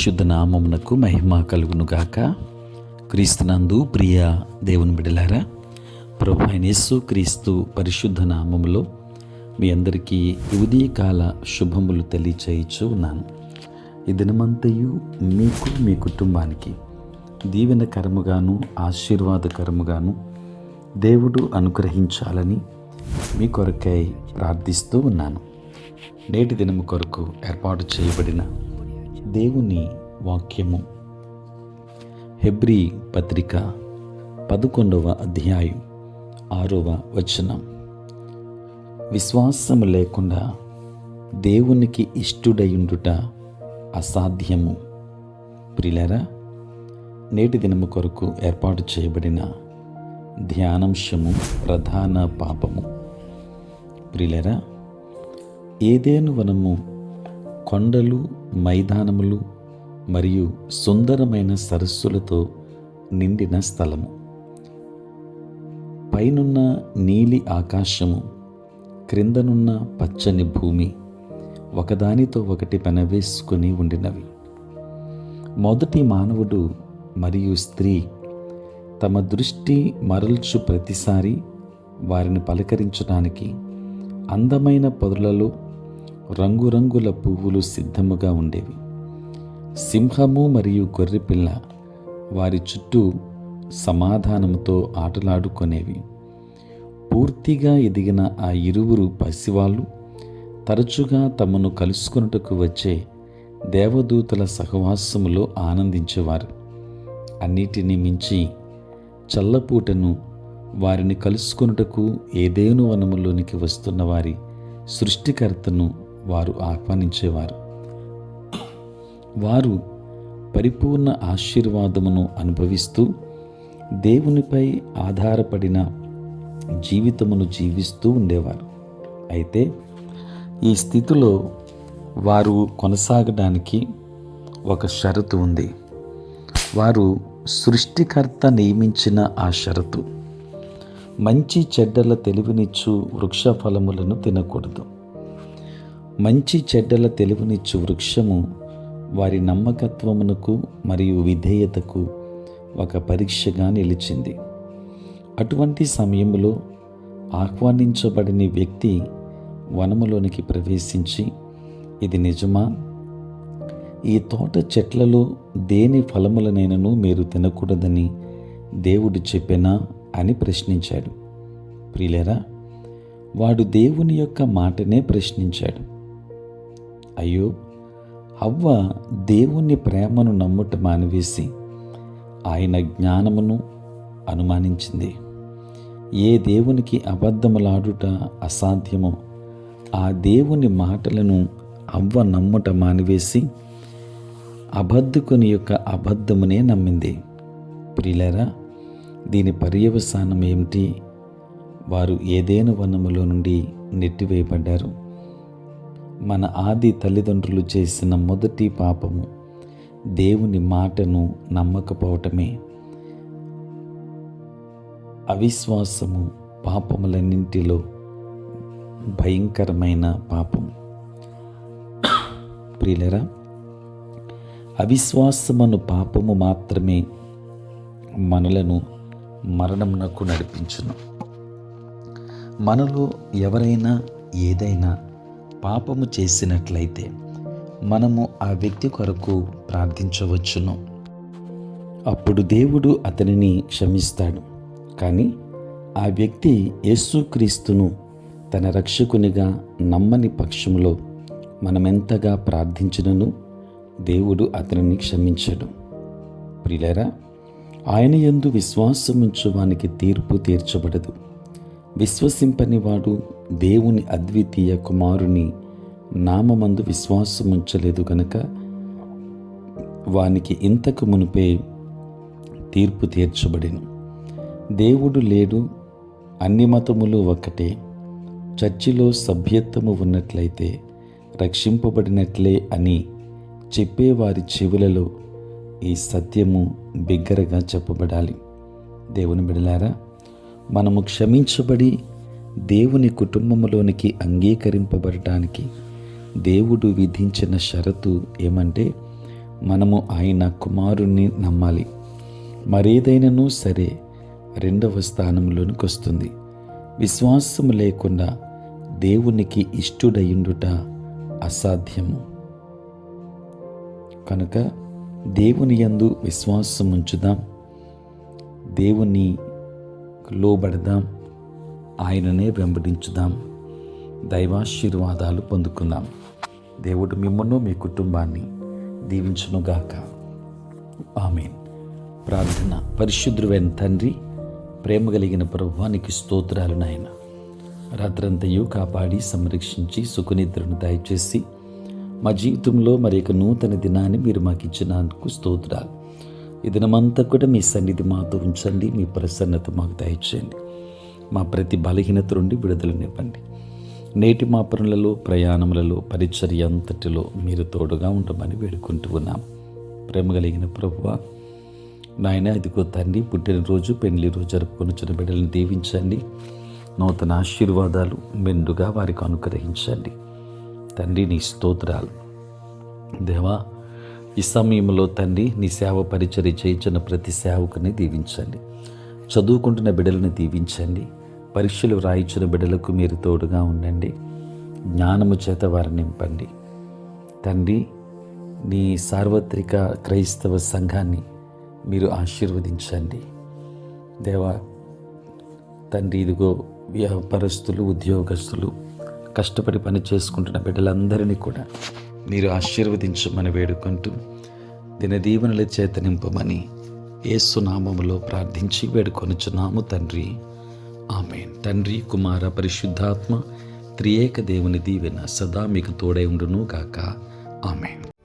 పరిశుద్ధ నామమునకు మహిమ కలుగునుగాక. క్రీస్తునందు ప్రియ దేవుని బిడ్డలారా, ప్రభు అయిన యేసు క్రీస్తు పరిశుద్ధ నామములో మీ అందరికీ ఉదయకాల శుభములు తెలియచేయచ్చు ఉన్నాను. ఈ దినమంతయు మీకు మీ కుటుంబానికి దీవెనకరముగాను ఆశీర్వాదకరముగాను దేవుడు అనుగ్రహించాలని మీ కొరకై ప్రార్థిస్తూ ఉన్నాను. నేటి దినము కొరకు ఏర్పాటు చేయబడిన దేవుని వాక్యము హెబ్రీ పత్రిక 11వ అధ్యాయం 6వ వచనం. విశ్వాసము లేకుండా దేవునికి ఇష్టుడయుండుట అసాధ్యము. ప్రియులారా, నేటి దినము కొరకు ఏర్పాటు చేయబడిన ధ్యానాంశము ప్రధాన పాపము. ప్రియులారా, ఏదెను వనము కొండలు, మైదానములు మరియు సుందరమైన సరస్సులతో నిండిన స్థలము. పైనున్న నీలి ఆకాశము, క్రిందనున్న పచ్చని భూమి ఒకదానితో ఒకటి పెనవేసుకుని ఉండినవి. మొదటి మానవుడు మరియు స్త్రీ తమ దృష్టి మరల్చు ప్రతిసారి వారిని పలకరించడానికి అందమైన పొదలలో రంగురంగుల పువ్వులు సిద్ధముగా ఉండేవి. సింహము మరియు గొర్రెపిల్ల వారి చుట్టూ సమాధానముతో ఆటలాడుకొనేవి. పూర్తిగా ఎదిగిన ఆ ఇరువురు పసివాళ్ళు తరచుగా తమను కలుసుకొనుటకు వచ్చే దేవదూతల సహవాసములో ఆనందించేవారు. అన్నిటినీ మించి చల్లపూటను వారిని కలుసుకొనుటకు ఏదేను వనములోనికి వస్తున్న వారి సృష్టికర్తను వారు ఆహ్వానించేవారు. వారు పరిపూర్ణ ఆశీర్వాదమును అనుభవిస్తూ దేవునిపై ఆధారపడిన జీవితమును జీవిస్తూ ఉండేవారు. అయితే ఈ స్థితిలో వారు కొనసాగడానికి ఒక షరతు ఉంది. వారు సృష్టికర్త నియమించిన ఆ షరతు: మంచి చెడ్డల తెలివినిచ్చు వృక్ష ఫలములను తినకూడదు. మంచి చెడ్డల తెలివినిచ్చు వృక్షము వారి నమ్మకత్వమునకు మరియు విధేయతకు ఒక పరీక్షగా నిలిచింది. అటువంటి సమయంలో ఆహ్వానించబడిన వ్యక్తి వనములోనికి ప్రవేశించి, ఇది నిజమా? ఈ తోట చెట్లలో దేని ఫలములనైనను మీరు తినకూడదని దేవుడు చెప్పెనా అని ప్రశ్నించాడు. ప్రియులారా, వాడు దేవుని యొక్క మాటనే ప్రశ్నించాడు. అయ్యో, హవ్వ దేవుని ప్రేమను నమ్ముట మానివేసి ఆయన జ్ఞానమును అనుమానించింది. ఏ దేవునికి అబద్ధములాడుట అసాధ్యమో ఆ దేవుని మాటలను హవ్వ నమ్ముట మానివేసి అబద్ధకుని యొక్క అబద్ధమునే నమ్మింది. ప్రియులారా, దీని పర్యవసానం ఏమిటి? వారు ఏదేను వనములో నుండి నెట్టివేయబడ్డారు. మన ఆది తల్లిదండ్రులు చేసిన మొదటి పాపము దేవుని మాటను నమ్మకపోవటమే. అవిశ్వాసము పాపములన్నింటిలో భయంకరమైన పాపం. ప్రియులరా, అవిశ్వాసమును పాపము మాత్రమే మనలను మరణమునకు నడిపించును. మనలో ఎవరైనా ఏదైనా పాపము చేసినట్లయితే మనము ఆ వ్యక్తి కొరకు ప్రార్థించవచ్చును. అప్పుడు దేవుడు అతనిని క్షమిస్తాడు. కానీ ఆ వ్యక్తి యేసుక్రీస్తును తన రక్షకునిగా నమ్మని పక్షంలో మనమెంతగా ప్రార్థించినను దేవుడు అతనిని క్షమించడు. ప్రియులారా, ఆయన యందు విశ్వాసముంచు వానికి తీర్పు తీర్చబడదు. విశ్వసింపని వాడు దేవుని అద్వితీయ కుమారుని నామమందు విశ్వాసముంచలేదు గనుక వానికి ఇంతకు మునిపే తీర్పు తీర్చబడెను. దేవుడు లేడు, అన్ని మతములు ఒక్కటే, చర్చిలో సభ్యత్వము ఉన్నట్లయితే రక్షింపబడినట్లే అని చెప్పేవారి చెవులలో ఈ సత్యము బిగ్గరగా చెప్పబడాలి. దేవుని బిడ్డలారా, మనము క్షమించబడి దేవుని కుటుంబములోనికి అంగీకరింపబడటానికి దేవుడు విధించిన షరతు ఏమంటే, మనము ఆయన కుమారుణ్ణి నమ్మాలి. మరేదైనాను సరే రెండవ స్థానంలోనికి వస్తుంది. విశ్వాసము లేకుండా దేవునికి ఇష్టుడయుండుట అసాధ్యము. కనుక దేవుని యందు విశ్వాసం ఉంచుదాం, దేవుని లోబడదాం, ఆయననే వెంబడించుదాం, దైవాశీర్వాదాలు పొందుకుందాం. దేవుడు మిమ్మల్ని మీ కుటుంబాన్ని దీవించునుగాక. ఆమేన్. ప్రార్థన. పరిశుద్ధుడైన తండ్రి, ప్రేమ కలిగిన ప్రభువా, నీకు స్తోత్రాలు నాయన. రాత్రంతయు కాపాడి సంరక్షించి సుఖనిద్రను దయచేసి మా జీవితంలో మరి ఒక నూతన దినాన్ని మీరు మాకు ఇచ్చినందుకు స్తోత్రాలు. ఈ దినమంతా కూడా మీ సన్నిధి మాతో ఉంచండి, మీ ప్రసన్నత మాకు దయచేయండి. మా ప్రతి బలహీనత నుండి విడుదలనివ్వండి. నేటి మా పనులలో, ప్రయాణములలో, పరిచర్య అంతటిలో మీరు తోడుగా ఉండమని వేడుకుంటూ ఉన్నాం. ప్రేమ కలిగిన ప్రభువా నాయన, ఇదిగో తండ్రి, పుట్టినరోజు పెళ్లి రోజు జరుపుకొనిచ్చిన బిడ్డలను దీవించండి. నూతన ఆశీర్వాదాలు మెండుగా వారికి అనుగ్రహించండి. తండ్రి, నీ స్తోత్రాలు. దేవా, ఈ సమయంలో తండ్రి నీ సేవ పరిచర్య చేయించిన ప్రతి సేవకుని దీవించండి. చదువుకుంటున్న బిడ్డలను దీవించండి. పరీక్షలు రాయించిన బిడ్డలకు మీరు తోడుగా ఉండండి. జ్ఞానము చేత వారిని నింపండి. తండ్రి, నీ సార్వత్రిక క్రైస్తవ సంఘాన్ని మీరు ఆశీర్వదించండి. దేవా తండ్రి, ఇదిగో వ్యాపారస్తులు, ఉద్యోగస్తులు, కష్టపడి పని చేసుకుంటున్న బిడ్డలందరినీ కూడా మీరు ఆశీర్వదించమని వేడుకుంటూ దినదీవెనల చేత నింపమని యేసు నామములో ప్రార్థించి వేడుకొనుచున్నాము తండ్రి. ఆమేన్. తండ్రి, కుమార, పరిశుద్ధాత్మ త్రియేక దేవుని దీవెన సదా మీకు తోడై ఉండును గాక. ఆమేన్.